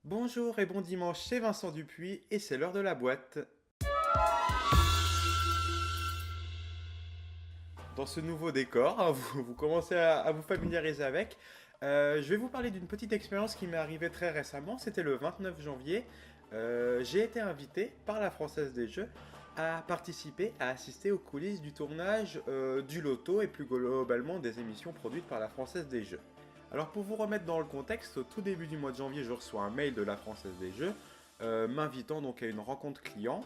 Bonjour et bon dimanche, c'est Vincent Dupuis et c'est l'heure de la boîte. Dans ce nouveau décor, hein, vous commencez à vous familiariser avec. Je vais vous parler d'une petite expérience qui m'est arrivée très récemment, c'était le 29 janvier. J'ai été invité par la Française des Jeux à participer, à assister aux coulisses du tournage du loto et plus globalement des émissions produites par la Française des Jeux. Alors pour vous remettre dans le contexte, au tout début du mois de janvier, je reçois un mail de la Française des Jeux m'invitant donc à une rencontre client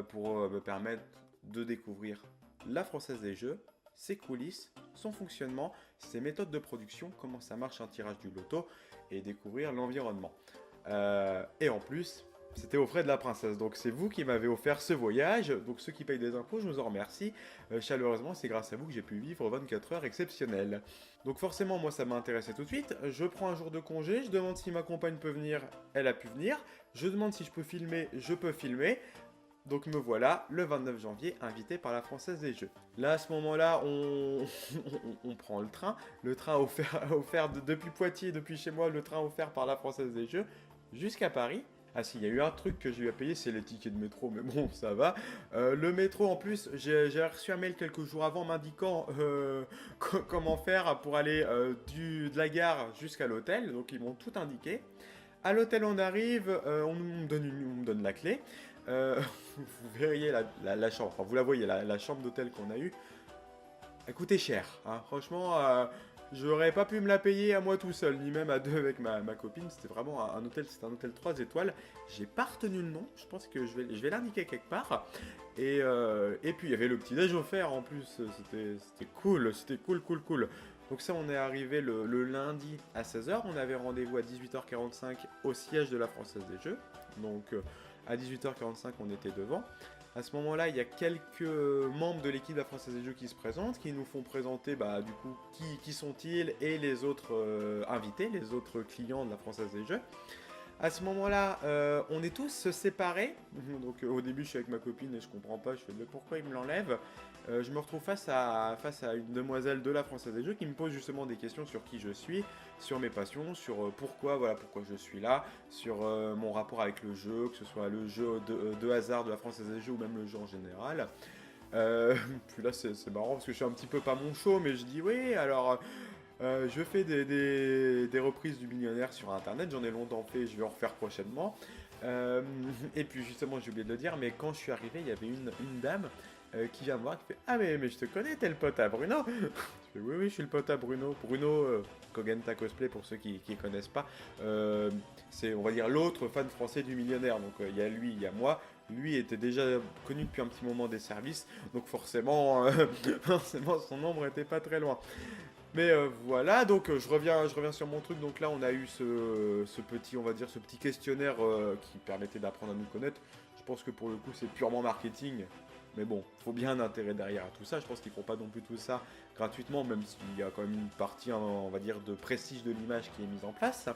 pour me permettre de découvrir la Française des Jeux, ses coulisses, son fonctionnement, ses méthodes de production, comment ça marche un tirage du loto et découvrir l'environnement. Et en plus, c'était aux frais de la princesse, donc c'est vous qui m'avez offert ce voyage, donc ceux qui payent des impôts, je vous en remercie chaleureusement, c'est grâce à vous que j'ai pu vivre 24 heures exceptionnelles. Donc forcément, moi ça m'a intéressé tout de suite, je prends un jour de congé, je demande si ma compagne peut venir, elle a pu venir, je demande si je peux filmer, je peux filmer, donc me voilà, le 29 janvier, invité par la Française des Jeux. Là, à ce moment-là, on prend le train. Le train offert depuis Poitiers, depuis chez moi, le train offert par la Française des Jeux, jusqu'à Paris. Ah si, il y a eu un truc que j'ai eu à payer, c'est les tickets de métro, mais bon, ça va. Le métro, en plus, j'ai reçu un mail quelques jours avant m'indiquant comment faire pour aller de la gare jusqu'à l'hôtel, donc ils m'ont tout indiqué. À l'hôtel, on arrive, on me donne la clé. Euh, vous verriez la chambre, enfin vous la voyez, la chambre d'hôtel qu'on a eue, elle coûtait cher. Hein. Franchement, j'aurais pas pu me la payer à moi tout seul, ni même à deux avec ma copine. C'était vraiment un hôtel, c'était un hôtel 3 étoiles. J'ai pas retenu le nom, je pense que je vais l'indiquer quelque part. Et puis il y avait le petit déj offert en plus, c'était cool. Donc ça, on est arrivé le lundi à 16 h. On avait rendez-vous à 18 h 45 au siège de la Française des Jeux. Donc à 18 h 45, on était devant. À ce moment-là, il y a quelques membres de l'équipe de la Française des Jeux qui se présentent, qui nous font présenter du coup qui sont-ils et les autres invités, les autres clients de la Française des Jeux. À ce moment-là, on est tous séparés. Donc au début, je suis avec ma copine et je comprends pas. Je fais mais pourquoi il me l'enlève. Je me retrouve face à une demoiselle de la Française des Jeux qui me pose justement des questions sur qui je suis, sur mes passions, sur pourquoi je suis là, sur mon rapport avec le jeu, que ce soit le jeu de hasard de la Française des Jeux ou même le jeu en général. Puis là, c'est marrant parce que je suis un petit peu pas mon show, mais je dis oui, alors je fais des reprises du millionnaire sur internet, j'en ai longtemps fait, je vais en refaire prochainement. Euh, et puis justement, j'ai oublié de le dire, mais quand je suis arrivé, il y avait une dame qui vient me voir, qui fait ah mais je te connais, t'es le pote à Bruno. Je fais oui, je suis le pote à Bruno. Bruno, Kogenta Cosplay, pour ceux qui ne connaissent pas, c'est on va dire l'autre fan français du millionnaire. Donc il y a lui, il y a moi. Lui était déjà connu depuis un petit moment des services, donc forcément, forcément son nombre était pas très loin. Mais voilà, donc je reviens sur mon truc. Donc là, on a eu ce petit, on va dire, ce petit questionnaire qui permettait d'apprendre à nous connaître. Je pense que pour le coup, c'est purement marketing. Mais bon, faut bien un intérêt derrière tout ça. Je pense qu'ils font pas non plus tout ça gratuitement, même s'il y a quand même une partie, hein, on va dire, de prestige de l'image qui est mise en place.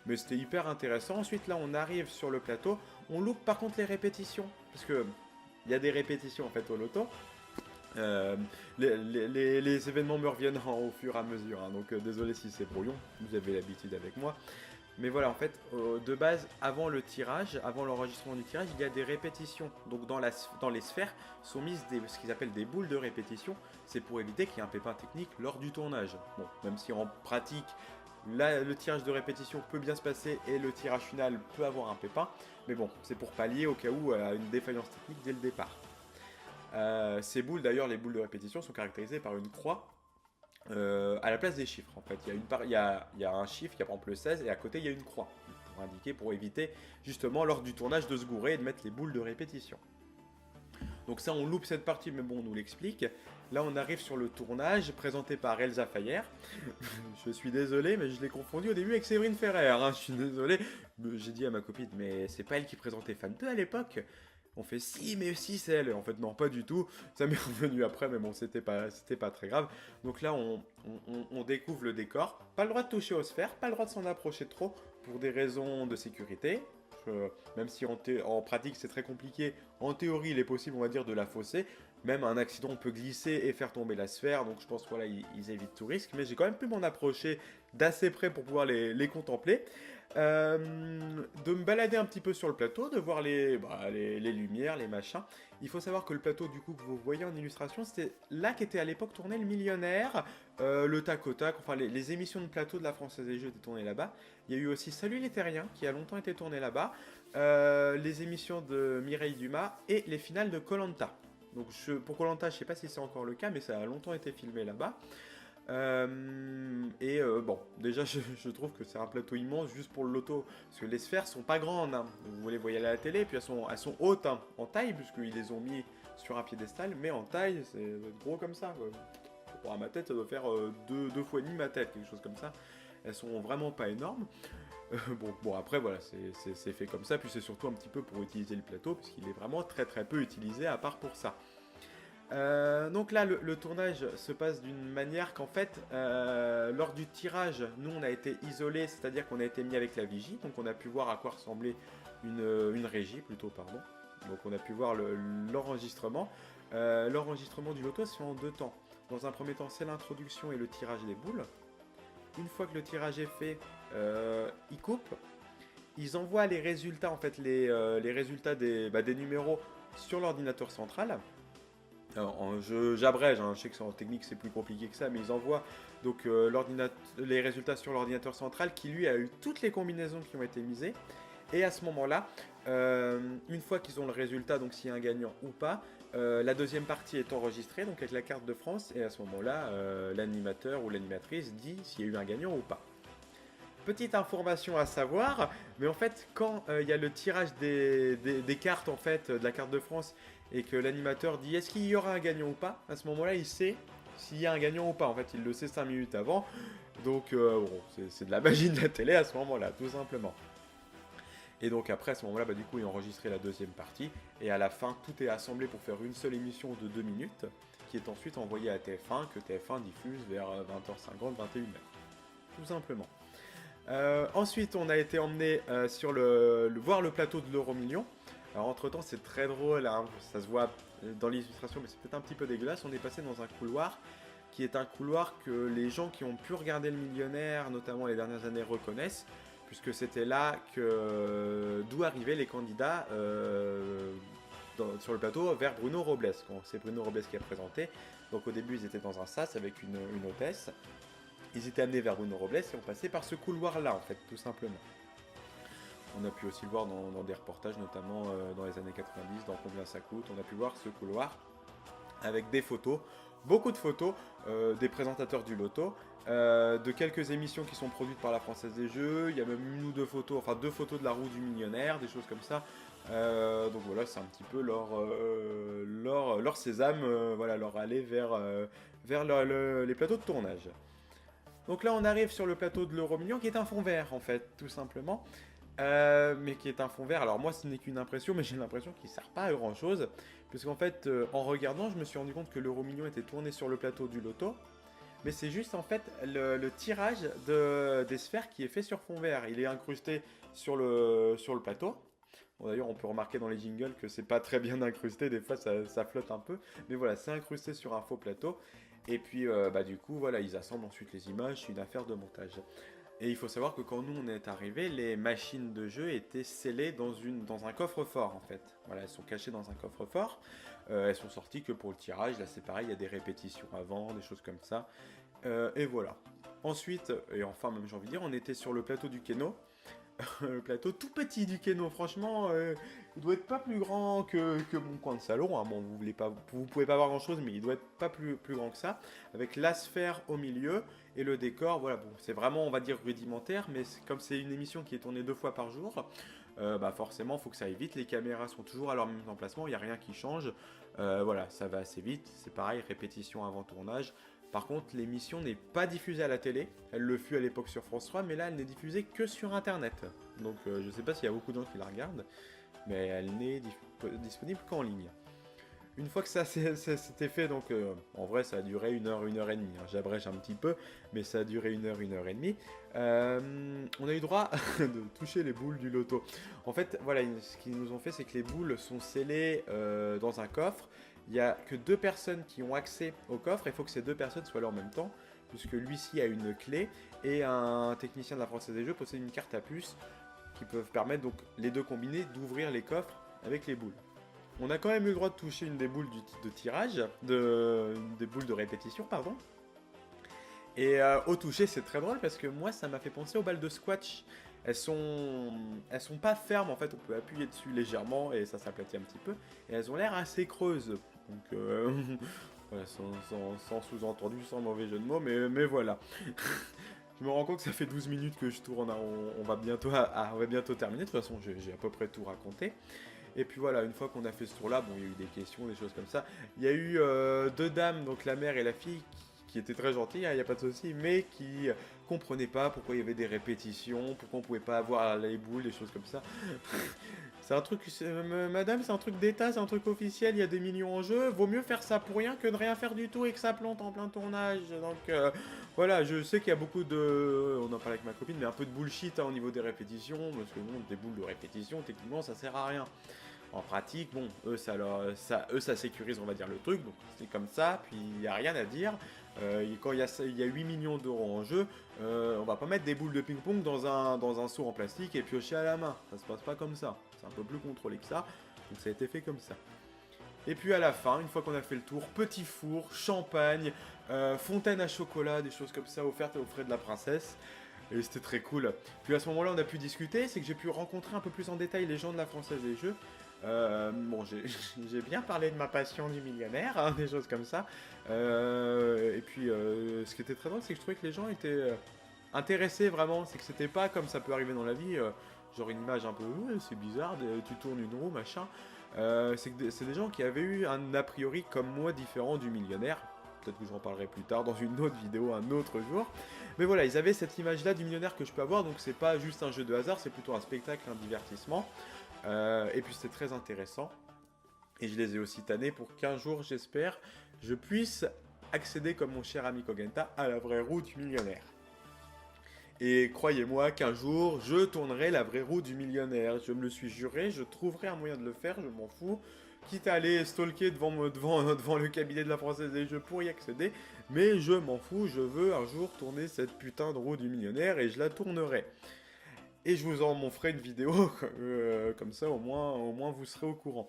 Mais c'était hyper intéressant. Ensuite, là, on arrive sur le plateau. On loupe par contre les répétitions. Parce que il y a des répétitions en fait au loto. Euh, les événements me reviennent au fur et à mesure, hein, donc désolé si c'est brouillon, vous avez l'habitude avec moi. Mais voilà, en fait, de base, avant le tirage, avant l'enregistrement du tirage, il y a des répétitions. Donc dans les sphères sont mises ce qu'ils appellent des boules de répétition. C'est pour éviter qu'il y ait un pépin technique lors du tournage. Bon, même si en pratique, là, le tirage de répétition peut bien se passer et le tirage final peut avoir un pépin. Mais bon, c'est pour pallier au cas où à une défaillance technique dès le départ. Ces boules, d'ailleurs, les boules de répétition sont caractérisées par une croix à la place des chiffres. En fait, il y a un chiffre, il y a par exemple le 16, et à côté, il y a une croix pour indiquer, pour éviter justement lors du tournage de se gourer et de mettre les boules de répétition. Donc ça, on loupe cette partie, mais bon, on nous l'explique. Là, on arrive sur le tournage présenté par Elsa Fayer. Je suis désolé, mais je l'ai confondu au début avec Séverine Ferrer. Hein. Je suis désolé. J'ai dit à ma copine, mais c'est pas elle qui présentait Fan 2 à l'époque. On fait si, mais si, c'est elle. En fait, non, pas du tout. Ça m'est revenu après, mais bon, c'était pas très grave. Donc là, on découvre le décor. Pas le droit de toucher aux sphères, pas le droit de s'en approcher trop pour des raisons de sécurité. Même si en pratique c'est très compliqué, en théorie il est possible, on va dire, de la fausser. Même un accident peut glisser et faire tomber la sphère, donc je pense voilà, ils évitent tout risque. Mais j'ai quand même pu m'en approcher d'assez près pour pouvoir les contempler. de me balader un petit peu sur le plateau, de voir les lumières, les machins. Il faut savoir que le plateau du coup que vous voyez en illustration, c'était là qu'était à l'époque tourné Le Millionnaire, le Tac au Tac, enfin les émissions de plateau de la Française des Jeux étaient tournées là-bas. Il y a eu aussi Salut les Terriens qui a longtemps été tourné là-bas, les émissions de Mireille Dumas et les finales de koh. Donc pour koh, je sais pas si c'est encore le cas, mais ça a longtemps été filmé là-bas. Bon, déjà je trouve que c'est un plateau immense juste pour le loto, parce que les sphères sont pas grandes, hein. Vous les voyez à la télé, puis elles sont hautes hein, en taille, puisqu'ils les ont mis sur un piédestal, mais en taille c'est gros comme ça, quoi. Pour à ma tête, ça doit faire deux fois et demi ma tête, quelque chose comme ça. Elles sont vraiment pas énormes. Bon après voilà, c'est fait comme ça, puis c'est surtout un petit peu pour utiliser le plateau, puisqu'il est vraiment très très peu utilisé à part pour ça. Donc là, le tournage se passe d'une manière qu'en fait, lors du tirage, nous on a été isolés, c'est-à-dire qu'on a été mis avec la vigie, donc on a pu voir à quoi ressemblait une régie plutôt, pardon. Donc on a pu voir l'enregistrement. L'enregistrement du loto se fait en deux temps. Dans un premier temps, c'est l'introduction et le tirage des boules. Une fois que le tirage est fait, ils coupent. Ils envoient les résultats, en fait, les résultats des numéros sur l'ordinateur central. Alors, j'abrège, hein, je sais que en technique c'est plus compliqué que ça, mais ils envoient donc les résultats sur l'ordinateur central qui lui a eu toutes les combinaisons qui ont été misées. Et à ce moment-là, une fois qu'ils ont le résultat, donc s'il y a un gagnant ou pas, la deuxième partie est enregistrée donc avec la carte de France, et à ce moment-là, l'animateur ou l'animatrice dit s'il y a eu un gagnant ou pas. Petite information à savoir, mais en fait quand il y a le tirage des cartes en fait, de la carte de France, et que l'animateur dit est-ce qu'il y aura un gagnant ou pas, à ce moment-là il sait s'il y a un gagnant ou pas, en fait il le sait 5 minutes avant, donc bon, c'est de la magie de la télé à ce moment-là, tout simplement. Et donc après à ce moment-là, du coup il enregistrait la deuxième partie, et à la fin tout est assemblé pour faire une seule émission de 2 minutes, qui est ensuite envoyée à TF1, que TF1 diffuse vers 20h50, 21h, tout simplement. Ensuite, on a été emmené sur voir le plateau de l'Euro-Million. Alors, entre-temps, c'est très drôle, hein, ça se voit dans l'illustration, mais c'est peut-être un petit peu dégueulasse. On est passé dans un couloir qui est un couloir que les gens qui ont pu regarder Le Millionnaire, notamment les dernières années, reconnaissent, puisque c'était là d'où arrivaient les candidats sur le plateau vers Bruno Robles. C'est Bruno Robles qui a présenté. Donc, au début, ils étaient dans un sas avec une hôtesse. Ils étaient amenés vers Bruno Robles et on passait par ce couloir-là, en fait, tout simplement. On a pu aussi le voir dans des reportages, notamment dans les années 90, dans Combien ça coûte. On a pu voir ce couloir avec des photos, beaucoup de photos, des présentateurs du loto, de quelques émissions qui sont produites par la Française des Jeux. Il y a même une ou deux photos, enfin 2 photos de la roue du millionnaire, des choses comme ça. Donc voilà, c'est un petit peu leur sésame, voilà, leur aller vers les plateaux de tournage. Donc là, on arrive sur le plateau de l'Euro-Million, qui est un fond vert, en fait, tout simplement. Mais qui est un fond vert. Alors moi, ce n'est qu'une impression, mais j'ai l'impression qu'il ne sert pas à grand-chose. Puisqu'en fait, en regardant, je me suis rendu compte que l'Euro-Million était tourné sur le plateau du loto. Mais c'est juste, en fait, le tirage des sphères qui est fait sur fond vert. Il est incrusté sur le plateau. Bon, d'ailleurs, on peut remarquer dans les jingles que c'est pas très bien incrusté. Des fois, ça flotte un peu. Mais voilà, c'est incrusté sur un faux plateau. Et puis, du coup, voilà, ils assemblent ensuite les images, c'est une affaire de montage. Et il faut savoir que quand nous, on est arrivés, les machines de jeu étaient scellées dans un coffre-fort, en fait. Voilà, elles sont cachées dans un coffre-fort. Elles sont sorties que pour le tirage. Là, c'est pareil, il y a des répétitions avant, des choses comme ça. Et voilà. Ensuite, et enfin, même j'ai envie de dire, on était sur le plateau du Keno. Le plateau tout petit du Keno, franchement, il doit être pas plus grand que mon coin de salon, hein. Bon, vous pouvez pas voir grand chose, mais il doit être pas plus grand que ça, avec la sphère au milieu et le décor. Voilà, bon, c'est vraiment, on va dire, rudimentaire, mais comme c'est une émission qui est tournée 2 fois par jour, forcément, il faut que ça aille vite. Les caméras sont toujours à leur même emplacement, il n'y a rien qui change. Voilà, ça va assez vite. C'est pareil, répétition avant tournage. Par contre, l'émission n'est pas diffusée à la télé. Elle le fut à l'époque sur France 3, mais là, elle n'est diffusée que sur Internet. Donc, je ne sais pas s'il y a beaucoup de gens qui la regardent, mais elle n'est disponible qu'en ligne. Une fois que ça c'était fait, donc en vrai, ça a duré 1 heure, 1 heure et demie. Hein. J'abrège un petit peu, mais ça a duré 1 heure, 1 heure et demie. On a eu droit de toucher les boules du loto. En fait, voilà, ce qu'ils nous ont fait, c'est que les boules sont scellées dans un coffre. Il n'y a que 2 personnes qui ont accès au coffre. Il faut que ces 2 personnes soient là en même temps, puisque lui-ci a une clé et un technicien de la Française des Jeux possède une carte à puce. qui peuvent permettre donc les deux combinés d'ouvrir les coffres avec les boules. On a quand même eu le droit de toucher une des boules de tirage, des boules de répétition, pardon. Et au toucher, c'est très drôle parce que moi, ça m'a fait penser aux balles de squash. Elles sont pas fermes, en fait, on peut appuyer dessus légèrement et ça s'aplatit un petit peu. Et elles ont l'air assez creuses. Donc, voilà, sans sous-entendu, sans mauvais jeu de mots, mais voilà. Je me rends compte que ça fait 12 minutes que je tourne, on va bientôt terminer. De toute façon, j'ai à peu près tout raconté. Et puis voilà, une fois qu'on a fait ce tour-là, bon, il y a eu des questions, des choses comme ça. Il y a eu deux dames, donc la mère et la fille, qui étaient très gentilles, il n'y a pas de souci, mais qui comprenaient pas pourquoi il y avait des répétitions, pourquoi on pouvait pas avoir les boules, des choses comme ça. C'est un truc, madame, c'est un truc d'État, c'est un truc officiel, il y a des millions en jeu, vaut mieux faire ça pour rien que de rien faire du tout et que ça plante en plein tournage. Donc voilà, je sais qu'il y a beaucoup de, on en parlait avec ma copine, mais un peu de bullshit au niveau des répétitions, parce que bon, des boules de répétition, techniquement, ça sert à rien. En pratique, bon, eux ça sécurise, on va dire, le truc, donc c'est comme ça, puis il n'y a rien à dire. Quand il y a 8 millions d'euros en jeu, on va pas mettre des boules de ping-pong dans un seau en plastique et piocher à la main. Ça se passe pas comme ça. C'est un peu plus contrôlé que ça, donc ça a été fait comme ça. Et puis à la fin, une fois qu'on a fait le tour, petit four, champagne, fontaine à chocolat, des choses comme ça offertes aux frais de la princesse. Et c'était très cool. Puis à ce moment-là, on a pu discuter, c'est que j'ai pu rencontrer un peu plus en détail les gens de la Française des Jeux. Bon, j'ai bien parlé de ma passion du millionnaire, hein, des choses comme ça. Et puis, ce qui était très drôle, c'est que je trouvais que les gens étaient intéressés vraiment. C'est que c'était pas comme ça peut arriver dans la vie, genre une image un peu, c'est bizarre, tu tournes une roue, machin. C'est des gens qui avaient eu un a priori comme moi différent du millionnaire. Peut-être que j'en parlerai plus tard dans une autre vidéo, un autre jour. Mais voilà, ils avaient cette image-là du millionnaire que je peux avoir, donc c'est pas juste un jeu de hasard, c'est plutôt un spectacle, un divertissement. Et puis c'était très intéressant. Et je les ai aussi tannés pour qu'un jour, j'espère, je puisse accéder, comme mon cher ami Kogenta, à la vraie roue du millionnaire. Et croyez-moi qu'un jour, je tournerai la vraie roue du millionnaire. Je me le suis juré, je trouverai un moyen de le faire, je m'en fous. Quitte à aller stalker devant le cabinet de la Française des Jeux pour y accéder. Mais je m'en fous, je veux un jour tourner cette putain de roue du millionnaire et je la tournerai. Et je vous en ferai une vidéo, comme ça au moins vous serez au courant.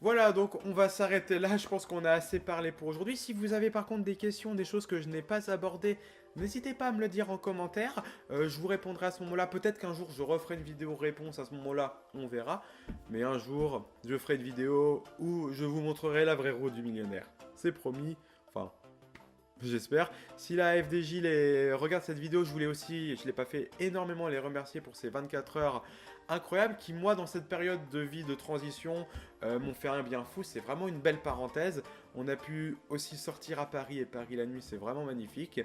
Voilà, donc on va s'arrêter là, je pense qu'on a assez parlé pour aujourd'hui. Si vous avez par contre des questions, des choses que je n'ai pas abordées, n'hésitez pas à me le dire en commentaire. Je vous répondrai à ce moment-là. Peut-être qu'un jour je referai une vidéo réponse à ce moment-là, on verra. Mais un jour, je ferai une vidéo où je vous montrerai la vraie roue du millionnaire. C'est promis, enfin... J'espère. Si la FDJ regarde cette vidéo, je voulais aussi, je ne l'ai pas fait, énormément les remercier pour ces 24 heures incroyables qui, moi, dans cette période de vie de transition, m'ont fait un bien fou. C'est vraiment une belle parenthèse. On a pu aussi sortir à Paris et Paris la nuit, c'est vraiment magnifique.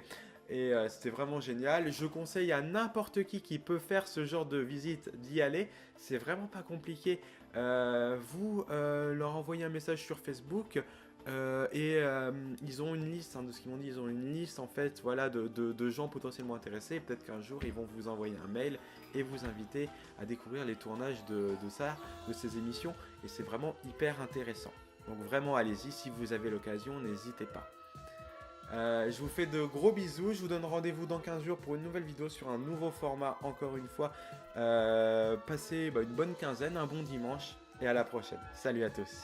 Et c'était vraiment génial. Je conseille à n'importe qui peut faire ce genre de visite d'y aller. C'est vraiment pas compliqué. Vous leur envoyez un message sur Facebook. Ils ont une liste, hein, de ce qu'ils m'ont dit, ils ont une liste en fait, voilà, de gens potentiellement intéressés. Peut-être qu'un jour ils vont vous envoyer un mail et vous inviter à découvrir les tournages de ces émissions. Et c'est vraiment hyper intéressant. Donc vraiment allez-y, si vous avez l'occasion, n'hésitez pas. Je vous fais de gros bisous, je vous donne rendez-vous dans 15 jours pour une nouvelle vidéo sur un nouveau format, encore une fois. Passez une bonne quinzaine, un bon dimanche et à la prochaine. Salut à tous.